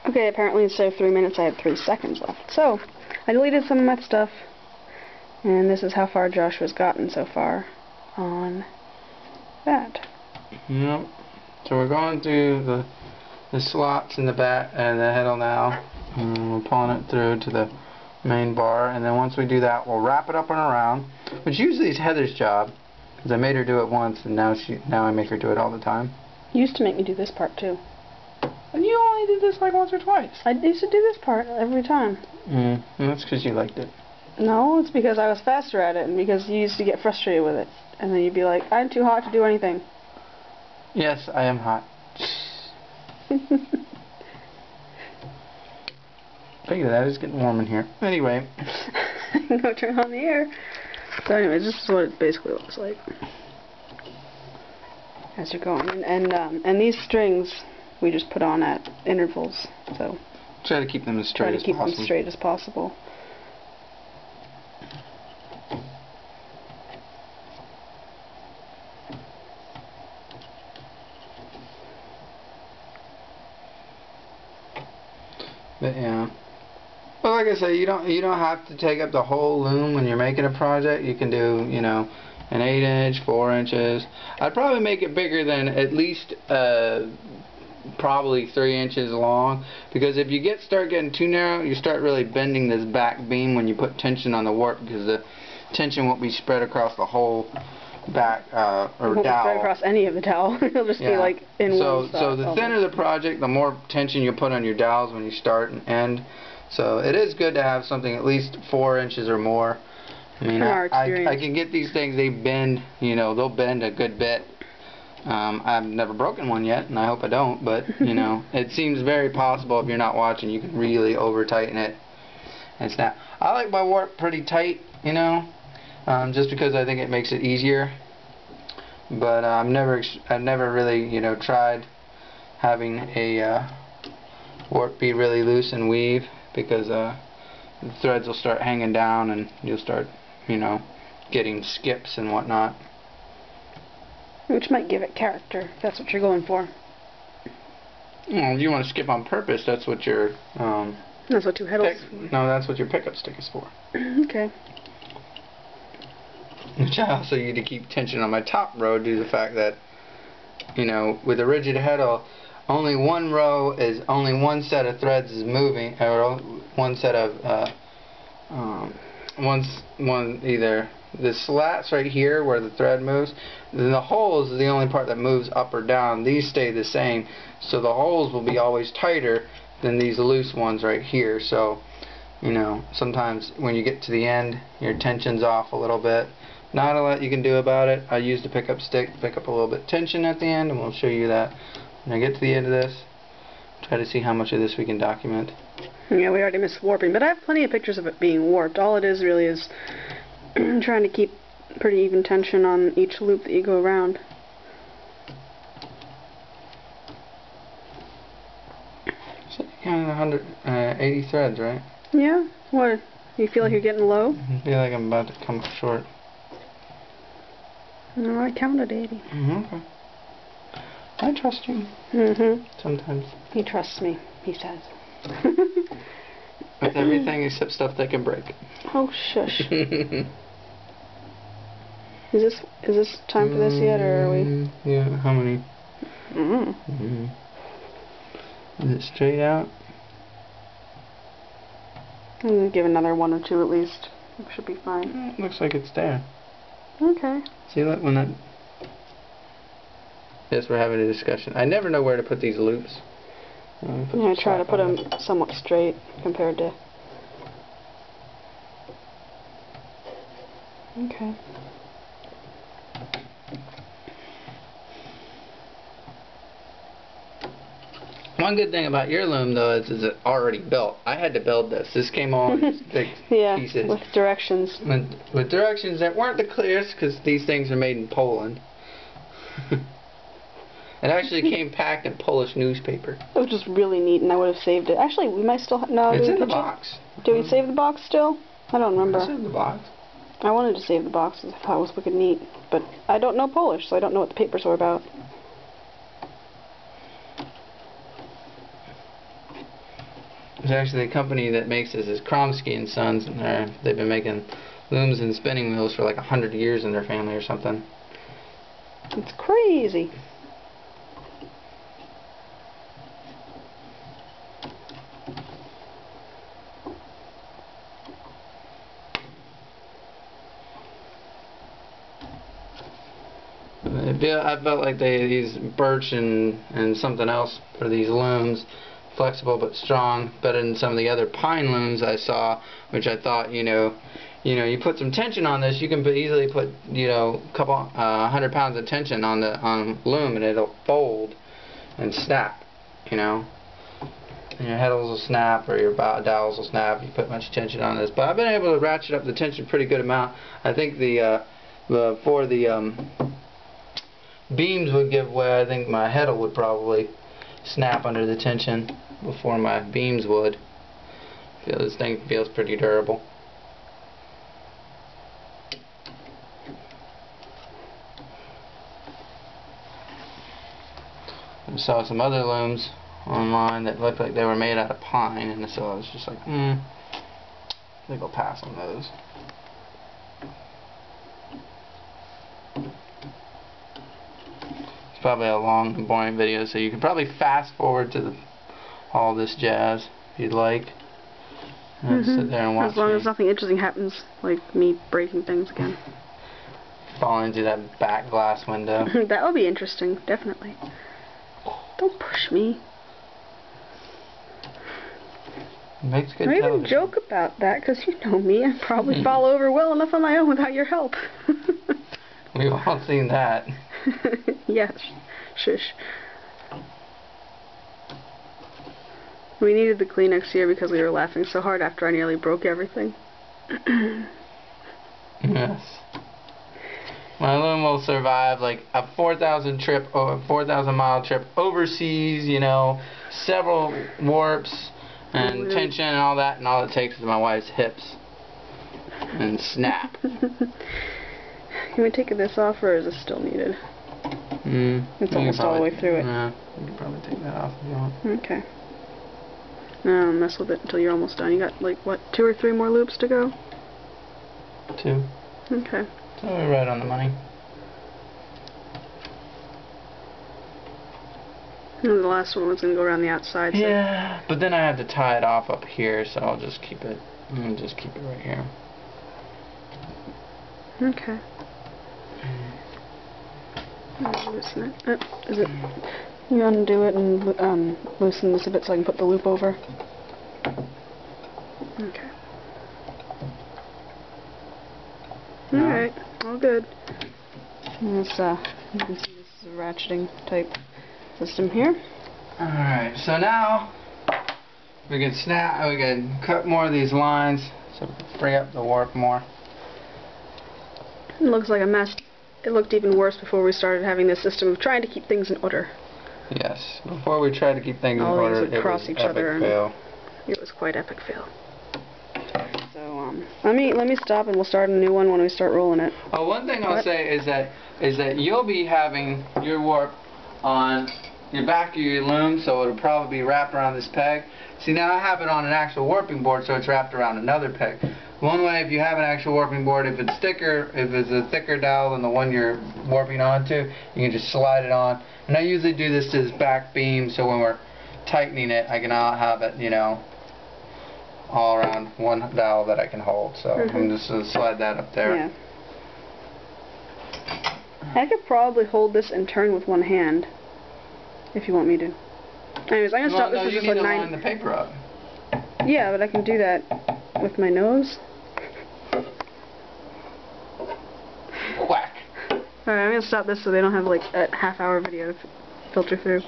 Okay, apparently instead of 3 minutes I had 3 seconds left. So, I deleted some of my stuff, and this is how far Joshua's gotten so far on that. Yep. So we're going through the slots in the back and the heddle now. We're pulling it through to the main bar, and then once we do that, we'll wrap it up and around, which usually is Heather's job, because I made her do it once, and now I make her do it all the time. You used to make me do this part too. And you only did this like once or twice. I used to do this part every time. That's because you liked it. No, it's because I was faster at it, and because you used to get frustrated with it, and then you'd be like, I'm too hot to do anything. Yes, I am hot. Look at that, it's getting warm in here. Anyway. Go turn on the air. So anyways, this is what it basically looks like as you're going. And these strings we just put on at intervals. So try to keep them as straight as possible. Them straight as possible. But yeah. Well, like I say, you don't have to take up the whole loom when you're making a project. You can do, you know, an 8-inch, 4 inches. I'd probably make it bigger than at least probably 3 inches long, because if you start getting too narrow, you start really bending this back beam when you put tension on the warp, because the tension won't be spread across the whole back or won't dowel. Spread across any of the dowel. It'll just be like in one spot. So the thinner the project, the more tension you put on your dowels when you start and end. So it is good to have something at least 4 inches or more. I mean, I can get these things, they bend, you know, they'll bend a good bit. I've never broken one yet, and I hope I don't, but, you know, it seems very possible if you're not watching. You can really over-tighten it and snap. I like my warp pretty tight, you know, just because I think it makes it easier. But I've never really, you know, tried having a warp be really loose and weave, because the threads will start hanging down and you'll start, you know, getting skips and whatnot. Which might give it character, if that's what you're going for. Well, if you want to skip on purpose, that's what your that's what 2 heddles. No, that's what your pickup stick is for. Okay. Which I also need to keep tension on my top row due to the fact that, you know, with a rigid heddle, only one row is, only one set of threads is moving, or one set of either the slats right here where the thread moves, then the holes is the only part that moves up or down. These stay the same, so the holes will be always tighter than these loose ones right here. So, you know, sometimes when you get to the end, your tension's off a little bit. Not a lot you can do about it. I used a pickup stick to pick up a little bit of tension at the end, and we'll show you that when I get to the end of this. Try to see how much of this we can document. Yeah, we already missed warping, but I have plenty of pictures of it being warped. All it is really is trying to keep pretty even tension on each loop that you go around. So you got 180 threads, right? Yeah. What? You feel like you're getting low? I feel like I'm about to come short. No, I counted 80. Okay. I trust you. Sometimes. He trusts me, he says. With everything except stuff that can break. Oh, shush. Is this time for this yet, or are we? Yeah, how many? Is it straight out? I'm going to give another 1 or 2 at least. It should be fine. Looks like it's there. Okay. See that when that... Yes, we're having a discussion. I never know where to put these loops. I try to put them somewhat straight compared to... Okay. One good thing about your loom, though, is it's already built. I had to build this. This came all in these big pieces. With directions. With directions that weren't the clearest, because these things are made in Poland. It actually came packed in Polish newspaper. It was just really neat, and I would have saved it. Actually, we might still... No, it's in the box. Did we save the box still? I don't remember. It's in the box. I wanted to save the box because I thought it was wicked neat. But I don't know Polish, so I don't know what the papers were about. There's actually a company that makes this is Kromsky and Sons, and they've been making looms and spinning wheels for like 100 years in their family or something. It's crazy. I felt like they use birch and something else for these looms, flexible but strong, better than some of the other pine looms I saw, which I thought, you you put some tension on this, you can easily put, a couple 100 pounds of tension on the loom, and it'll fold and snap, And your heddles will snap, or your dowels will snap if you put much tension on this. But I've been able to ratchet up the tension a pretty good amount. I think before the beams would give way, I think my heddle would probably snap under the tension before my beams would. I feel this thing feels pretty durable. I saw some other looms online that looked like they were made out of pine, and so I was just like, I think I'll pass on those. It's probably a long and boring video, so you can probably fast forward to all this jazz if you'd like. And sit there and watch. As long as nothing interesting happens, like me breaking things again. Falling into that back glass window. That would be interesting, definitely. Don't push me. Makes good I television. even joke about that, because you know me, I'd probably fall over well enough on my own without your help. We've all seen that. Yes. Shush. We needed the Kleenex here because we were laughing so hard after I nearly broke everything. Yes. My loom will survive like a 4,000 mile trip overseas, several warps and tension and all that, and all it takes is my wife's hips and snap. Can we take this off, or is it still needed? It's almost all the way through it. Yeah, you can probably take that off if you want. Okay. No, mess with it until you're almost done. You got like what, 2 or 3 more loops to go? 2. Okay. So we're right on the money. And the last one was going to go around the outside. So. Yeah, but then I have to tie it off up here, so I'll just keep it. Just keep it right here. Okay. Loosen it. Is it? You undo it and loosen this a bit so I can put the loop over. Okay. No. Alright, all good. And this, you can see this is a ratcheting type system here. Alright, so now we can cut more of these lines so we can free up the warp more. It looks like a mess. It looked even worse before we started having this system of trying to keep things in order. Yes, before we tried to keep things in order, it was each other and fail. It was quite epic fail. So let me stop and we'll start a new one when we start rolling it. Oh, one thing I'll say is that you'll be having your warp on your back of your loom, so it'll probably be wrapped around this peg. See, now I have it on an actual warping board, so it's wrapped around another peg. One way, if you have an actual warping board, if it's a thicker dowel than the one you're warping onto, you can just slide it on. And I usually do this to this back beam, so when we're tightening it, I can have it, all around one dowel that I can hold. So I'm just going to slide that up there. Yeah. I could probably hold this and turn with one hand, if you want me to. Anyways, I'm going to stop. This is just like 9. Line the paper up. Yeah, but I can do that with my nose. Whack. Alright, I'm going to stop this so they don't have like a half-hour video to filter through.